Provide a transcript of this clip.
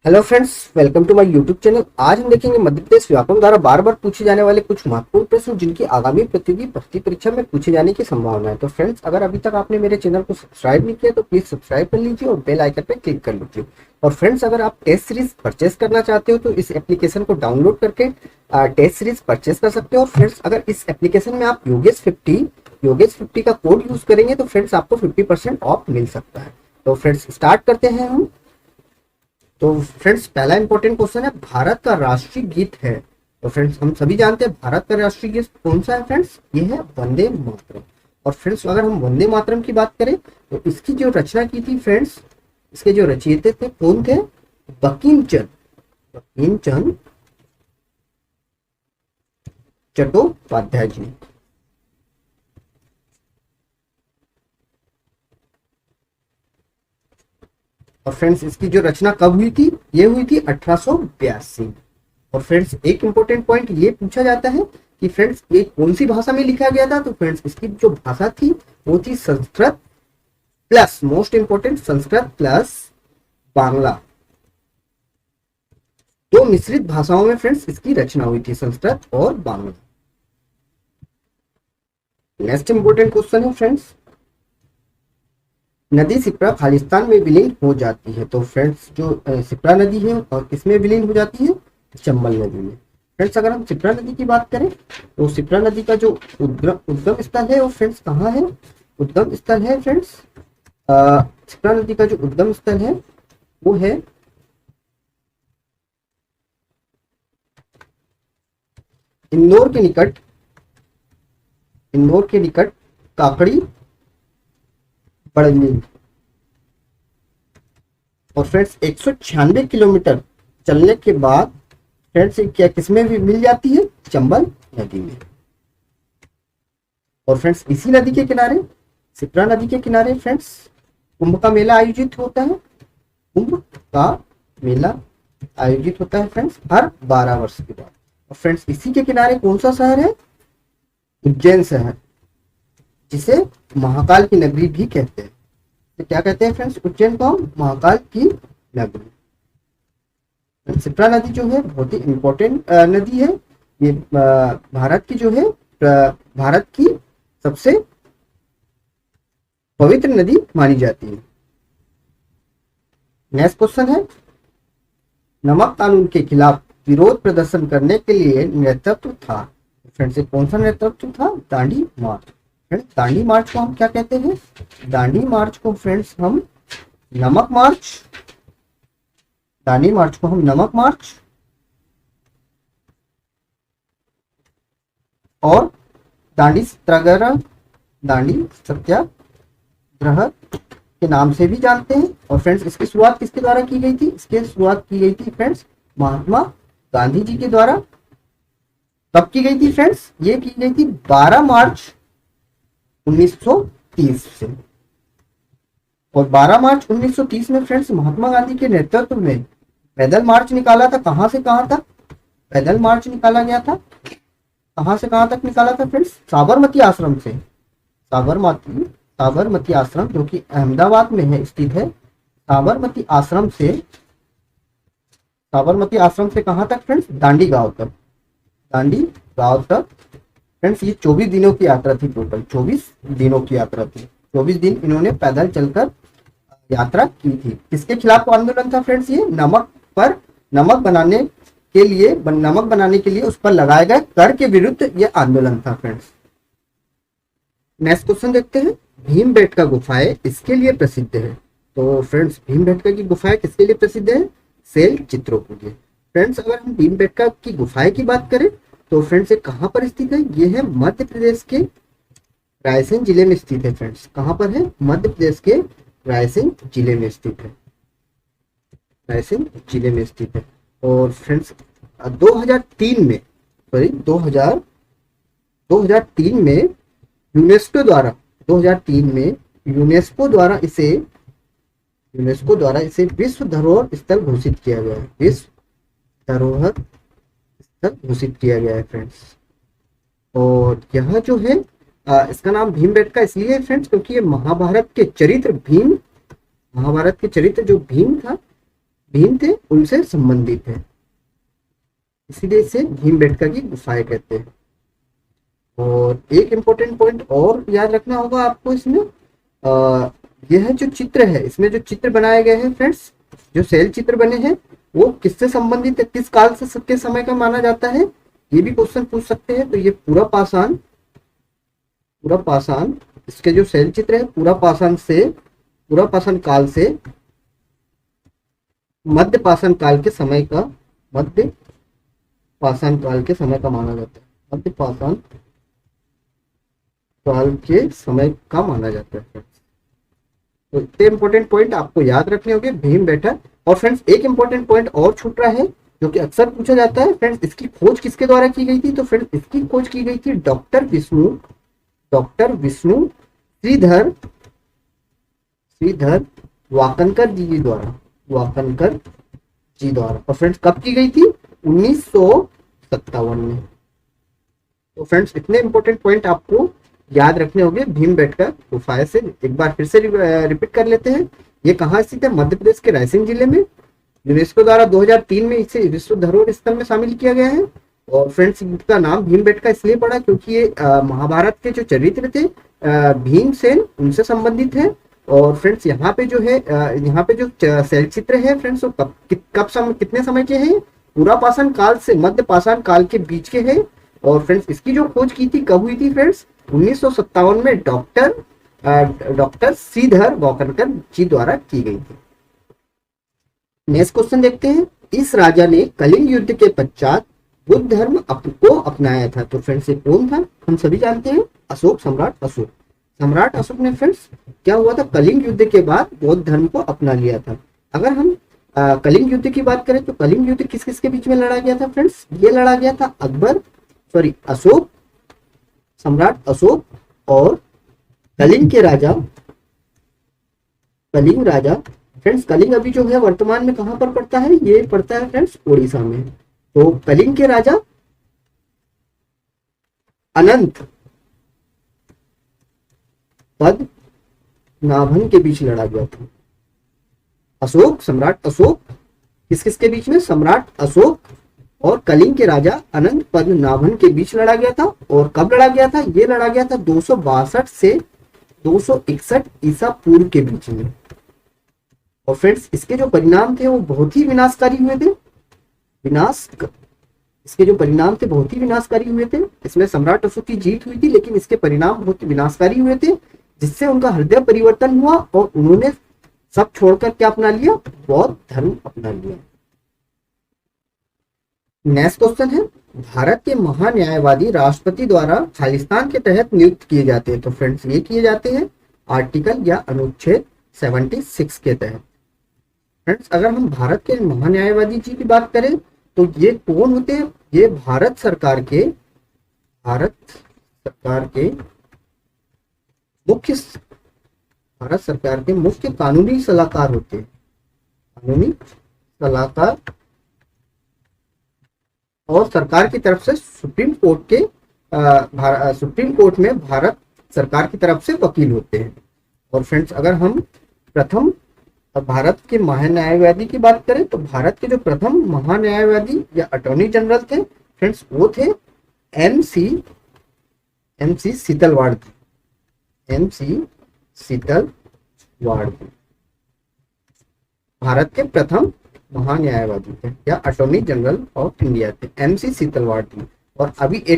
Hello friends, welcome to my YouTube channel. आज हम देखेंगे मध्य प्रदेश व्याकरण द्वारा बार बार पूछे जाने वाले कुछ महत्वपूर्ण प्रश्न जिनकी आगामी प्रतियोगी भर्ती परीक्षा में पूछे जाने की संभावना है। तो फ्रेंड्स, अगर अभी तक आपने मेरे चैनल को सब्सक्राइब नहीं किया तो प्लीज सब्सक्राइब कर लीजिए और बेल आइकन पे क्लिक कर लीजिए। और फ्रेंड्स, अगर आप टेस्ट सीरीज परचेस करना चाहते हो तो इस एप्लीकेशन को डाउनलोड करके टेस्ट सीरीज परचेस कर सकते हो। और फ्रेंड्स, अगर इस एप्लीकेशन में आप योगेश 50 का कोड यूज करेंगे तो फ्रेंड्स आपको 50% ऑफ मिल सकता है। तो फ्रेंड्स, स्टार्ट करते हैं हम। तो फ्रेंड्स, पहला इंपॉर्टेंट क्वेश्चन है, भारत का राष्ट्रीय गीत है। तो फ्रेंड्स, हम सभी जानते हैं भारत का राष्ट्रीय गीत कौन सा है फ्रेंड्स, ये है वंदे मातरम। और फ्रेंड्स, अगर हम वंदे मातरम की बात करें तो इसकी जो रचना की थी फ्रेंड्स, इसके जो रचयिता थे कौन थे? बंकिम चंद्र चट्टोपाध्याय जी। और फ्रेंड्स, इसकी जो रचना कब हुई थी? ये हुई थी 1882। और फ्रेंड्स, एक इंपॉर्टेंट पॉइंट ये पूछा जाता है कि फ्रेंड्स ये कौन सी भाषा में लिखा गया था? तो फ्रेंड्स, इसकी जो भाषा थी वो थी Sanskrit plus, most important, Sanskrit plus Bangla. दो मिश्रित भाषाओं में फ्रेंड्स इसकी रचना हुई थी, संस्कृत और बांग्ला। नेक्स्ट इंपॉर्टेंट क्वेश्चन है फ्रेंड्स, नदी सिप्रा खालिस्तान में विलीन हो जाती है। तो फ्रेंड्स, जो सिप्रा नदी है और किसमें विलीन हो जाती है? चंबल नदी में। फ्रेंड्स, अगर हम सिप्रा नदी की बात करें तो सिप्रा नदी का जो उद्गम स्थल है वो फ्रेंड्स कहाँ है? उद्गम स्थल है फ्रेंड्स, सिप्रा नदी का जो उद्गम स्थल है वो है इंदौर के निकट काकड़ी बड़नी। और फ्रेंड्स, 196 किलोमीटर चलने के बाद फ्रेंड्स क्या किसमें भी मिल जाती है? चंबल नदी में। और फ्रेंड्स, इसी नदी के किनारे, सिप्रा नदी के किनारे फ्रेंड्स कुंभ का मेला आयोजित होता है। कुंभ का मेला आयोजित होता है फ्रेंड्स हर 12 वर्ष के बाद। और फ्रेंड्स, इसी के किनारे कौन सा शहर है? उज्जैन शहर, जिसे महाकाल की नगरी भी कहते हैं। तो क्या कहते हैं फ्रेंड्स? उज्जैन को हम महाकाल की नगरी। सिप्रा नदी जो है बहुत ही इंपॉर्टेंट नदी है। ये भारत की जो है, भारत की सबसे पवित्र नदी मानी जाती है। नेक्स्ट क्वेश्चन है, नमक कानून के खिलाफ विरोध प्रदर्शन करने के लिए नेतृत्व था। फ्रेंड्स, कौन सा नेतृत्व था? दांडी मार्च। फ्रेंड्स, दांडी मार्च को हम क्या कहते हैं? दांडी मार्च को फ्रेंड्स हम नमक मार्च, दांडी मार्च को हम नमक मार्च और दांडी सत्याग्रह के नाम से भी जानते हैं। और फ्रेंड्स, इसकी शुरुआत किसके द्वारा की गई थी? इसकी शुरुआत की गई थी फ्रेंड्स महात्मा गांधी जी के द्वारा। कब की गई थी फ्रेंड्स? ये की गई थी 12 मार्च 1930 से। और 12 मार्च 1930 में फ्रेंड्स महात्मा गांधी के नेतृत्व में पैदल मार्च निकाला था। कहां से कहां तक पैदल मार्च निकाला गया था? कहां से कहां तक निकाला था फ्रेंड्स? साबरमती आश्रम से, साबरमती आश्रम जो कि अहमदाबाद में है, स्थित है। साबरमती आश्रम से कहां तक फ्रेंड्स? दांडी गांव तक फ्रेंड्स। ये 24 दिनों की यात्रा थी, टोटल 24 दिनों की यात्रा थी। 24 दिन इन्होंने पैदल चलकर यात्रा की थी। किसके खिलाफ आंदोलन था फ्रेंड्स? ये नमक बनाने के लिए उस पर लगाए गए कर के विरुद्ध ये आंदोलन था फ्रेंड्स। नेक्स्ट क्वेश्चन देखते हैं, भीमबेटका गुफाएं इसके लिए प्रसिद्ध है। तो फ्रेंड्स, भीमबेटका की गुफाएं किसके लिए प्रसिद्ध है? शैल चित्रों के लिए। फ्रेंड्स, अगर हम भीमबेटका की गुफाएं की बात करें तो फ्रेंड्स ये कहां पर स्थित है? ये है मध्य प्रदेश के रायसेन जिले में स्थित है फ्रेंड्स। कहां पर है? मध्य प्रदेश के रायसेन जिले में स्थित है, रायसेन जिले में स्थित है। और फ्रेंड्स, 2003 में यूनेस्को द्वारा इसे विश्व धरोहर स्थल घोषित किया गया है। विश्व धरोहर स्थल घोषित किया गया है फ्रेंड्स। और यह जो है इसका नाम भीमबेटका इसलिए है फ्रेंड्स क्योंकि ये महाभारत के चरित्र जो भीम था, भीम थे उनसे संबंधित है, इसीलिए इसे भीमबेटका की गुफाएं कहते हैं। और एक इम्पोर्टेंट पॉइंट और याद रखना होगा आपको इसमें, यह जो चित्र है, इसमें जो चित्र बनाए गए हैं फ्रेंड्स, जो शैल चित्र बने हैं वो किससे संबंधित है, किस काल से के समय का माना जाता है, ये भी क्वेश्चन पूछ सकते हैं। तो ये पूरा पाषाण इसके जो शैल चित्र है पूरा पाषाण काल से मध्य पाषाण काल के समय का माना जाता है, मध्य पाषाण काल के समय का माना जाता है। तो इतने इंपॉर्टेंट पॉइंट आपको याद रखने होंगे भीमबेटका। और फ्रेंड्स एक इंपॉर्टेंट पॉइंट और छूट रहा है जो कि अक्सर पूछा जाता है फ्रेंड्स, इसकी खोज किसके द्वारा की गई थी। तो फ्रेंड्स इसकी खोज की गई थी डॉक्टर विष्णु श्रीधर वाकनकर जी द्वारा। और फ्रेंड्स कब की गई थी, 1957 में। तो फ्रेंड्स इतने इंपॉर्टेंट पॉइंट आपको याद रखने होंगे भीमबेटका गुफाएं से। एक बार फिर से रिपीट कर लेते हैं। ये कहाँ स्थित है, मध्य प्रदेश के रायसेन जिले में। यूनेस्को द्वारा 2003 में इसे विश्व धरोहर स्थल में शामिल किया गया है। और फ्रेंड्स इनका नाम भीमबेटका इसलिए पड़ा क्योंकि ये महाभारत के जो चरित्र थे भीमसेन उनसे संबंधित है। और फ्रेंड्स यहाँ पे जो शैल चित्र है फ्रेंड्स वो कितने समय के हैं, पूरा पाषाण काल से मध्य पाषाण काल के बीच के हैं। और फ्रेंड्स इसकी जो खोज की थी कब हुई थी फ्रेंड्स, 1957 में डॉक्टर श्रीधर वाकनकर जी द्वारा की गई थी। नेक्स्ट क्वेश्चन देखते हैं। इस राजा ने कलिंग युद्ध के पश्चात बुद्ध धर्म को अपनाया था। तो फ्रेंड्स ये कौन था, हम सभी जानते हैं, सम्राट अशोक ने फ्रेंड्स क्या हुआ था, कलिंग युद्ध के बाद बौद्ध धर्म को अपना लिया था। अगर हम कलिंग युद्ध की बात करें तो कलिंग युद्ध किस किस के बीच में लड़ा गया था फ्रेंड्स, ये लड़ा गया था सम्राट अशोक और कलिंग राजा। फ्रेंड्स कलिंग अभी जो है वर्तमान में कहां पर पड़ता है, ये पड़ता है फ्रेंड्स उड़ीसा में। तो कलिंग के राजा अनंत पद्मनाभन के बीच लड़ा गया था। सम्राट अशोक किस के बीच में, सम्राट अशोक और कलिंग के राजा अनंत पद्मनाभन के बीच लड़ा गया था। और कब लड़ा गया था, ये लड़ा गया था 262 से 261 ईसा पूर्व के बीच में। और फ्रेंड्स इसके जो परिणाम थे वो बहुत ही विनाशकारी हुए थे। इसमें सम्राट अशोक की जीत हुई थी लेकिन इसके परिणाम बहुत विनाशकारी हुए थे, जिससे उनका हृदय परिवर्तन हुआ और उन्होंने सब छोड़कर क्या अपना लिया, बौद्ध धर्म अपना लिया। नेक्स्ट क्वेश्चन है, भारत के महान्यायवादी राष्ट्रपति द्वारा खालिस्तान के तहत नियुक्त किए जाते हैं। तो फ्रेंड्स ये किए जाते हैं आर्टिकल या अनुच्छेद 76 के तहत। फ्रेंड्स अगर हम भारत के महान्यायवादी जी की बात करें तो ये कौन होते हैं, ये भारत सरकार के मुख्य कानूनी सलाहकार होते हैं, और सरकार की तरफ से सुप्रीम कोर्ट में भारत सरकार की तरफ से वकील होते हैं। और फ्रेंड्स अगर हम प्रथम भारत के महान्यायवादी की बात करें तो भारत के जो प्रथम महान्यायवादी या अटॉर्नी जनरल थे फ्रेंड्स वो थे एमसी सीतलवाड़। भारत के प्रथम महान्यायवादी थे या अटॉर्नी जनरल ऑफ इंडिया थे, एमसी सीतलवाड़ थे। और अभी एक